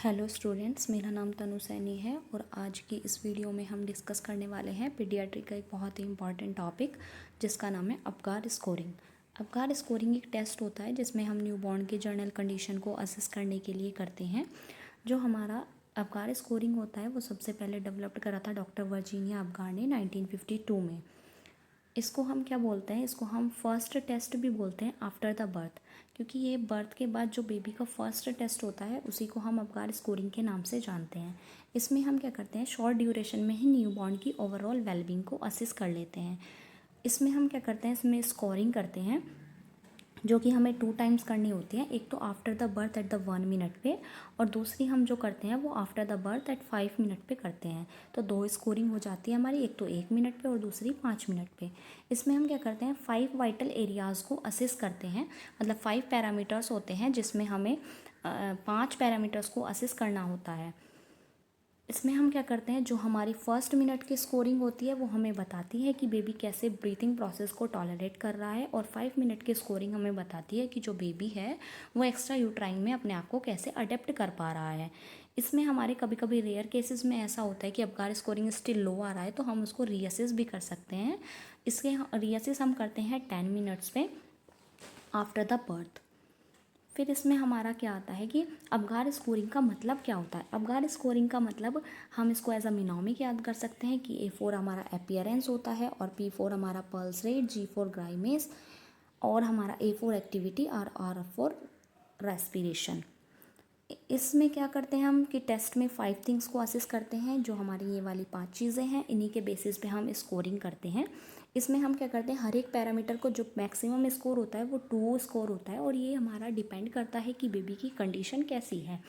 Hello students, मेरा नाम तनु सैनी है और आज की इस वीडियो में हम डिस्कस करने वाले हैं पीडियाट्रिक का एक बहुत ही इंपॉर्टेंट टॉपिक जिसका नाम है अपगार स्कोरिंग। अपगार स्कोरिंग एक टेस्ट होता है जिसमें हम न्यूबॉर्न के जर्नल कंडीशन को असेस करने के लिए करते हैं। जो हमारा अपगार स्कोरिंग होता है वो सबसे पहले डेवलप्ड करा था डॉक्टर वर्जीनिया अपगार ने 1952 में। इसको हम क्या बोलते हैं, इसको हम फर्स्ट टेस्ट भी बोलते हैं आफ्टर द बर्थ, क्योंकि ये बर्थ के बाद जो बेबी का फर्स्ट टेस्ट होता है उसी को हम अपगार स्कोरिंग के नाम से जानते हैं। इसमें हम क्या करते हैं, शॉर्ट ड्यूरेशन में ही न्यूबॉर्न की ओवरऑल वेलबींग को असिस कर लेते हैं। इसमें हम क्या करते हैं, इसमें स्कोरिंग करते हैं जो कि हमें 2 टाइम्स करनी होती है। एक तो after the birth at the 1 minute पे और दूसरी हम जो करते हैं वो after the birth eight 5 minute पे करते हैं। तो 2 स्कोरिंग हो जाती है हमारी, एक तो 1 मिनट पे और दूसरी 5 मिनट पे। इसमें हम क्या करते हैं, 5 वाइटल एरियाज़ को असेस करते हैं। मतलब 5 पैरामीटर्स होते हैं जिसमें हमें 5 पैरामीटर्स को असेस करना होता है। इसमें हम क्या करते हैं, जो हमारी फर्स्ट मिनट की स्कोरिंग होती है वो हमें बताती है कि बेबी कैसे ब्रीथिंग प्रोसेस को टॉलरेट कर रहा है, और 5 मिनट की स्कोरिंग हमें बताती है कि जो बेबी है वो एक्स्ट्रा यूट्राइन में अपने आप को कैसे अडेप्ट कर पा रहा है। इसमें हमारे कभी कभी रेयर केसेस में ऐसा होता है कि अपगार स्कोरिंग स्टिल लो आ रहा है तो हम उसको रीअसेस भी कर सकते हैं। इसके रीअसेस हम करते हैं 10 मिनट्स पे आफ्टर द बर्थ। फिर इसमें हमारा क्या आता है कि अपगार स्कोरिंग का मतलब क्या होता है। अपगार स्कोरिंग का मतलब हम इसको एज अ मिनोमिक याद कर सकते हैं कि A4 हमारा अपीयरेंस होता है और P4 हमारा पल्स रेट, G4 ग्राइमेस और हमारा A4 एक्टिविटी और R4 रेस्पिरेशन। इसमें क्या करते हैं हम कि टेस्ट में 5 थिंग्स को असेस करते हैं। जो हमारी ये वाली 5 चीज़ें हैं इन्हीं के बेसिस पे हम स्कोरिंग करते हैं। इसमें हम क्या करते हैं, हर एक पैरामीटर को जो मैक्सिमम स्कोर होता है वो 2 स्कोर होता है और ये हमारा डिपेंड करता है कि बेबी की कंडीशन कैसी है।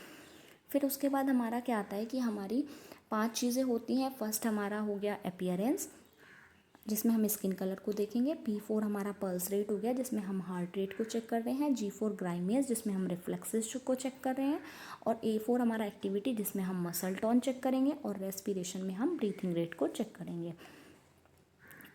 फिर उसके बाद हमारा क्या आता है कि हमारी 5 चीज़ें होती हैं। फर्स्ट हमारा हो गया अपीयरेंस जिसमें हम स्किन कलर को देखेंगे। P4 हमारा पल्स रेट हो गया जिसमें हम हार्ट रेट को चेक कर रहे हैं। G4 ग्राइमेस जिसमें हम रिफ्लेक्सेस को चेक कर रहे हैं और A4 हमारा एक्टिविटी जिसमें हम मसल टोन चेक करेंगे और रेस्पिरेशन में हम ब्रीथिंग रेट को चेक करेंगे।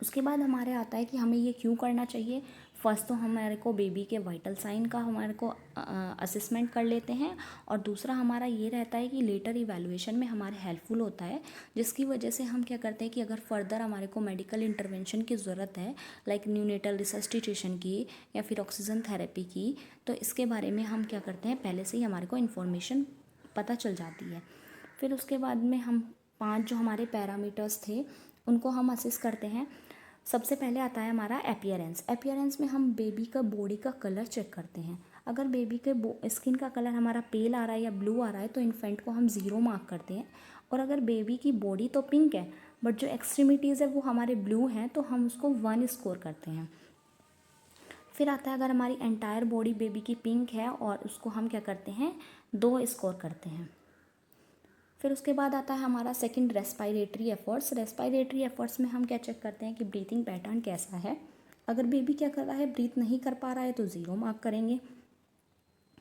उसके बाद हमारे आता है कि हमें ये क्यों करना चाहिए। फर्स्ट तो हमारे को बेबी के वाइटल साइन का हमारे को असेसमेंट कर लेते हैं और दूसरा हमारा ये रहता है कि लेटर इवैल्यूएशन में हमारे हेल्पफुल होता है, जिसकी वजह से हम क्या करते हैं कि अगर फर्दर हमारे को मेडिकल इंटरवेंशन की ज़रूरत है लाइक न्यूनेटल रिसस्टिटेशन की या फिर ऑक्सीजन थेरेपी की, तो इसके बारे में हम क्या करते हैं, पहले से ही हमारे को इन्फॉर्मेशन पता चल जाती है। फिर उसके बाद में हम 5 जो हमारे पैरामीटर्स थे उनको हम असेस करते हैं। सबसे पहले आता है हमारा अपीयरेंस। अपीयरेंस में हम बेबी का बॉडी का कलर चेक करते हैं। अगर बेबी के स्किन का कलर हमारा पेल आ रहा है या ब्लू आ रहा है तो इन्फेंट को हम 0 मार्क करते हैं। और अगर बेबी की बॉडी तो पिंक है बट जो एक्सट्रीमिटीज़ है वो हमारे ब्लू हैं तो हम उसको 1 स्कोर करते हैं। फिर आता है अगर हमारी एंटायर बॉडी बेबी की पिंक है और उसको हम क्या करते हैं, 2 स्कोर करते हैं। फिर उसके बाद आता है हमारा second respiratory efforts. Respiratory efforts में हम क्या चेक करते हैं कि ब्रीथिंग पैटर्न कैसा है। अगर बेबी क्या कर रहा है, ब्रीथ नहीं कर पा रहा है तो 0 मार्क करेंगे।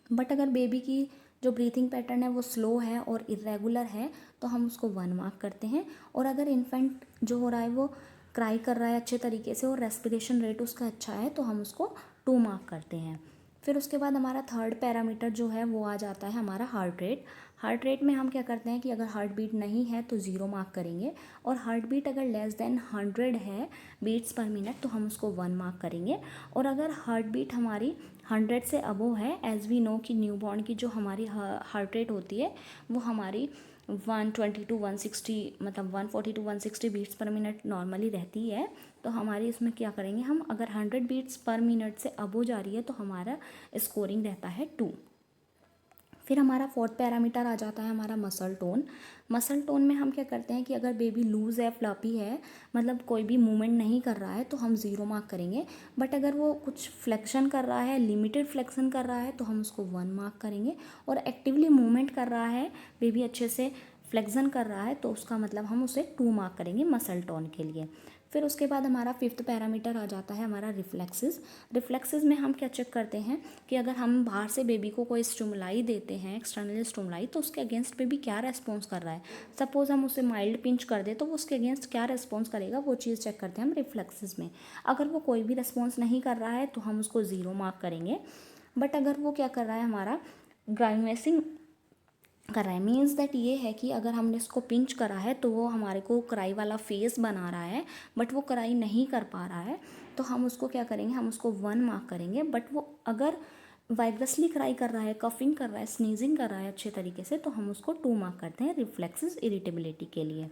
बट अगर बेबी की जो ब्रीथिंग पैटर्न है वो स्लो है और इरेगुलर है तो हम उसको 1 मार्क करते हैं। और अगर इन्फेंट जो हो रहा है वो क्राई कर रहा है अच्छे तरीके से और रेस्पिरेशन रेट उसका अच्छा है तो हम उसको 2 मार्क करते हैं। फिर उसके बाद हमारा थर्ड पैरामीटर जो है वो आ जाता है हमारा हार्ट रेट। हार्ट रेट में हम क्या करते हैं कि अगर हार्ट बीट नहीं है तो 0 मार्क करेंगे और हार्ट बीट अगर लेस देन 100 है बीट्स पर मिनट तो हम उसको 1 मार्क करेंगे। और अगर हार्ट बीट हमारी 100 से अबोव है, एज वी नो कि न्यूबॉर्न की जो हमारी हार्ट रेट होती है वो हमारी 120 टू 160 मतलब 140 to 160 beats per minute normally रहती है, तो हमारी इसमें क्या करेंगे हम, अगर 100 बीट्स पर मिनट से अबो जा रही है तो हमारा स्कोरिंग रहता है 2। फिर हमारा फोर्थ पैरामीटर आ जाता है हमारा मसल टोन। मसल टोन में हम क्या करते हैं कि अगर बेबी लूज़ है, फ्लॉपी है, मतलब कोई भी मूवमेंट नहीं कर रहा है तो हम 0 मार्क करेंगे। बट अगर वो कुछ फ्लेक्शन कर रहा है, लिमिटेड फ्लेक्शन कर रहा है तो हम उसको 1 मार्क करेंगे। और एक्टिवली मूवमेंट कर रहा है बेबी, अच्छे से फ्लेक्शन कर रहा है तो उसका मतलब हम उसे 2 मार्क करेंगे मसल टोन के लिए। फिर उसके बाद हमारा फिफ्थ पैरामीटर आ जाता है हमारा रिफ्लेक्सेस। रिफ्लेक्सेस में हम क्या चेक करते हैं कि अगर हम बाहर से बेबी को कोई स्टिमुलाई देते हैं, एक्सटर्नल स्टिमुलाई, तो उसके अगेंस्ट बेबी क्या रेस्पॉन्स कर रहा है। सपोज हम उसे माइल्ड पिंच कर दे तो वो उसके अगेंस्ट क्या रेस्पॉन्स करेगा, वो चीज़ चेक करते हैं हम रिफ्लेक्सेस में। अगर वो कोई भी रेस्पॉन्स नहीं कर रहा है तो हम उसको 0 मार्क करेंगे। बट अगर वो क्या कर रहा है, हमारा ग्राइमेसिंग कर रहा है। मीन्स दैट ये है कि अगर हमने इसको पिंच करा है तो वो हमारे को कराई वाला फेस बना रहा है, बट वो कराई नहीं कर पा रहा है, तो हम उसको क्या करेंगे, हम उसको 1 मार्क करेंगे। बट वो अगर वाइब्रसली कराई कर रहा है, कफिंग कर रहा है, स्नीजिंग कर रहा है अच्छे तरीके से, तो हम उसको 2 मार्क करते हैं रिफ्लेक्सेस इरिटेबिलिटी के लिए।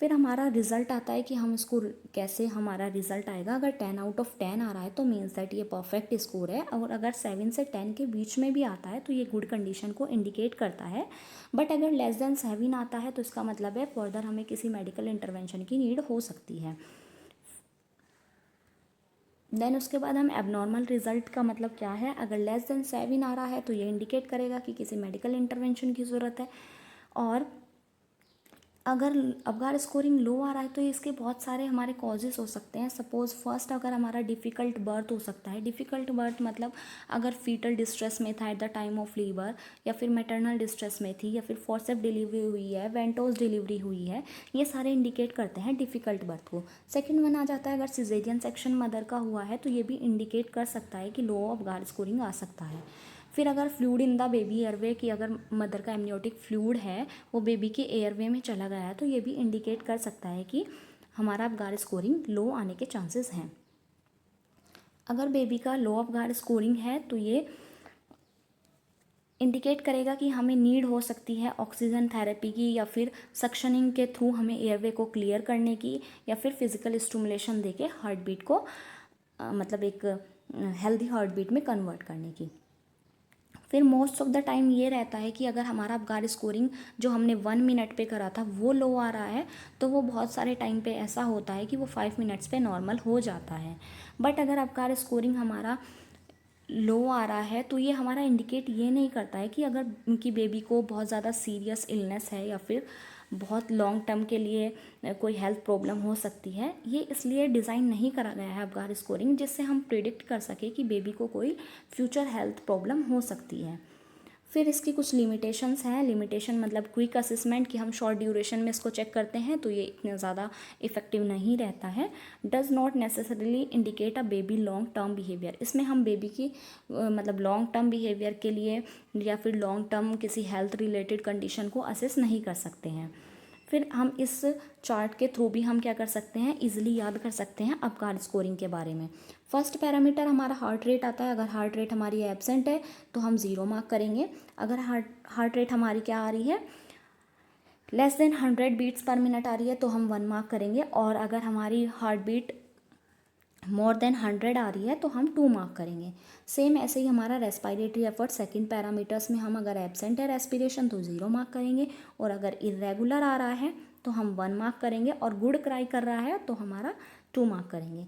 फिर हमारा रिजल्ट आता है कि हम इसको कैसे, हमारा रिजल्ट आएगा अगर 10 आउट ऑफ 10 आ रहा है तो मीन्स दैट ये परफेक्ट स्कोर है, और अगर 7 से 10 के बीच में भी आता है तो ये गुड कंडीशन को इंडिकेट करता है। बट अगर लेस देन 7 आता है तो इसका मतलब है फर्दर हमें किसी मेडिकल इंटरवेंशन की नीड हो सकती है। देन उसके बाद हम एबनॉर्मल रिजल्ट का मतलब क्या है, अगर लेस देन 7 आ रहा है तो ये इंडिकेट करेगा कि किसी मेडिकल इंटरवेंशन की ज़रूरत है। और अगर अबगार स्कोरिंग लो आ रहा है तो इसके बहुत सारे हमारे कॉजेज़ हो सकते हैं। सपोज़ फर्स्ट, अगर हमारा डिफ़िकल्ट बर्थ हो सकता है। डिफ़िकल्ट बर्थ मतलब अगर फीटल डिस्ट्रेस में था at the time of labour, या फिर मैटरनल डिस्ट्रेस में थी, या फिर फोर्सेप डिलीवरी हुई है, वेंटोस डिलीवरी हुई है, ये सारे इंडिकेट करते हैं डिफ़िकल्ट बर्थ को। सेकेंड वन आ जाता है अगर सिजेरियन सेक्शन मदर का हुआ है तो ये भी इंडिकेट कर सकता है कि लो अबगार स्कोरिंग आ सकता है। फिर अगर fluid in the baby airway, की अगर मदर का एमनियोटिक फ्लूइड है वो बेबी के एयरवे में चला गया है, तो ये भी इंडिकेट कर सकता है कि हमारा अबगार स्कोरिंग लो आने के चांसेस हैं। अगर बेबी का लो अबगार स्कोरिंग है तो ये इंडिकेट करेगा कि हमें नीड हो सकती है ऑक्सीजन थेरेपी की, या फिर सक्शनिंग के थ्रू हमें एयरवे को क्लियर करने की, या फिर फिजिकल स्टिमुलेशन देके हार्ट बीट को मतलब एक हेल्दी हार्ट बीट में कन्वर्ट करने की। फिर मोस्ट ऑफ द टाइम ये रहता है कि अगर हमारा अबगार स्कोरिंग जो हमने 1 मिनट पे करा था वो लो आ रहा है, तो वो बहुत सारे टाइम पे ऐसा होता है कि वो 5 मिनट्स पे नॉर्मल हो जाता है। बट अगर अबगार स्कोरिंग हमारा लो आ रहा है तो ये हमारा इंडिकेट ये नहीं करता है कि अगर उनकी बेबी को बहुत ज़्यादा सीरियस इलनेस है, या फिर बहुत लॉन्ग टर्म के लिए कोई हेल्थ प्रॉब्लम हो सकती है। ये इसलिए डिज़ाइन नहीं करा गया है अबगार स्कोरिंग जिससे हम प्रिडिक्ट कर सके कि बेबी को कोई फ्यूचर हेल्थ प्रॉब्लम हो सकती है। फिर इसकी कुछ लिमिटेशंस हैं। लिमिटेशन मतलब क्विक असेसमेंट, कि हम शॉर्ट ड्यूरेशन में इसको चेक करते हैं तो ये इतना ज़्यादा इफेक्टिव नहीं रहता है। Does not necessarily indicate a baby long term behaviour, इसमें हम बेबी की मतलब लॉन्ग टर्म बिहेवियर के लिए या फिर लॉन्ग टर्म किसी हेल्थ रिलेटेड कंडीशन को असेस नहीं कर सकते हैं। फिर हम इस चार्ट के थ्रू भी हम क्या कर सकते हैं, इजीली याद कर सकते हैं अबगार स्कोरिंग के बारे में। फर्स्ट पैरामीटर हमारा हार्ट रेट आता है। अगर हार्ट रेट हमारी एब्सेंट है तो हम 0 मार्क करेंगे। अगर हार्ट रेट हमारी क्या आ रही है, less than 100 beats per minute आ रही है तो हम 1 मार्क करेंगे। और अगर हमारी हार्ट बीट मोर देन 100 आ रही है तो हम 2 मार्क करेंगे। सेम ऐसे ही हमारा रेस्पिरेटरी एफर्ट सेकंड पैरामीटर्स में हम अगर एब्सेंट है रेस्पिरेशन तो 0 मार्क करेंगे, और अगर इरेगुलर आ रहा है तो हम 1 मार्क करेंगे, और गुड क्राई कर रहा है तो हमारा 2 मार्क करेंगे।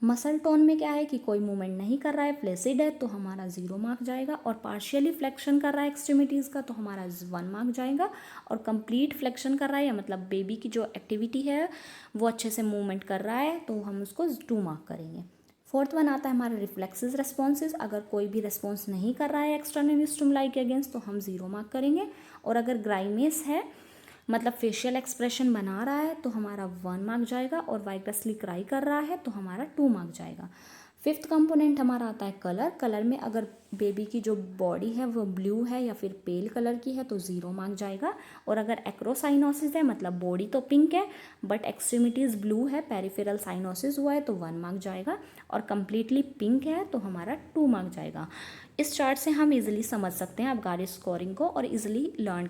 मसल टोन में क्या है कि कोई मूवमेंट नहीं कर रहा है, फ्लेसिड है, तो हमारा 0 मार्क जाएगा। और पार्शियली फ्लेक्शन कर रहा है एक्सट्रीमिटीज़ का तो हमारा 1 मार्क जाएगा। और कंप्लीट फ्लेक्शन कर रहा है, या मतलब बेबी की जो एक्टिविटी है वो अच्छे से मूवमेंट कर रहा है, तो हम उसको 2 मार्क करेंगे। फोर्थ वन आता है हमारा रिफ्लेक्सेस रेस्पॉन्सेज। अगर कोई भी रेस्पॉन्स नहीं कर रहा है एक्सटर्नल स्टिमुलाई के अगेंस्ट तो हम 0 मार्क करेंगे। और अगर ग्राइमेस है, मतलब फेशियल एक्सप्रेशन बना रहा है, तो हमारा 1 मार्क जाएगा। और वाइब्रसली क्राई कर रहा है तो हमारा 2 मार्क जाएगा। फिफ्थ कंपोनेंट हमारा आता है कलर। कलर में अगर बेबी की जो बॉडी है वो ब्लू है या फिर पेल कलर की है तो 0 मार्क जाएगा। और अगर एक्रोसाइनोसिस है, मतलब बॉडी तो पिंक है बट एक्सट्रीमिटीज़ ब्लू है, पेरिफेरल साइनोसिस हुआ है तो 1 मार्क जाएगा। और कम्प्लीटली पिंक है तो हमारा 2 मार्क जाएगा। इस चार्ट से हम इजीली समझ सकते हैं अबगार स्कोरिंग को और इजीली लर्न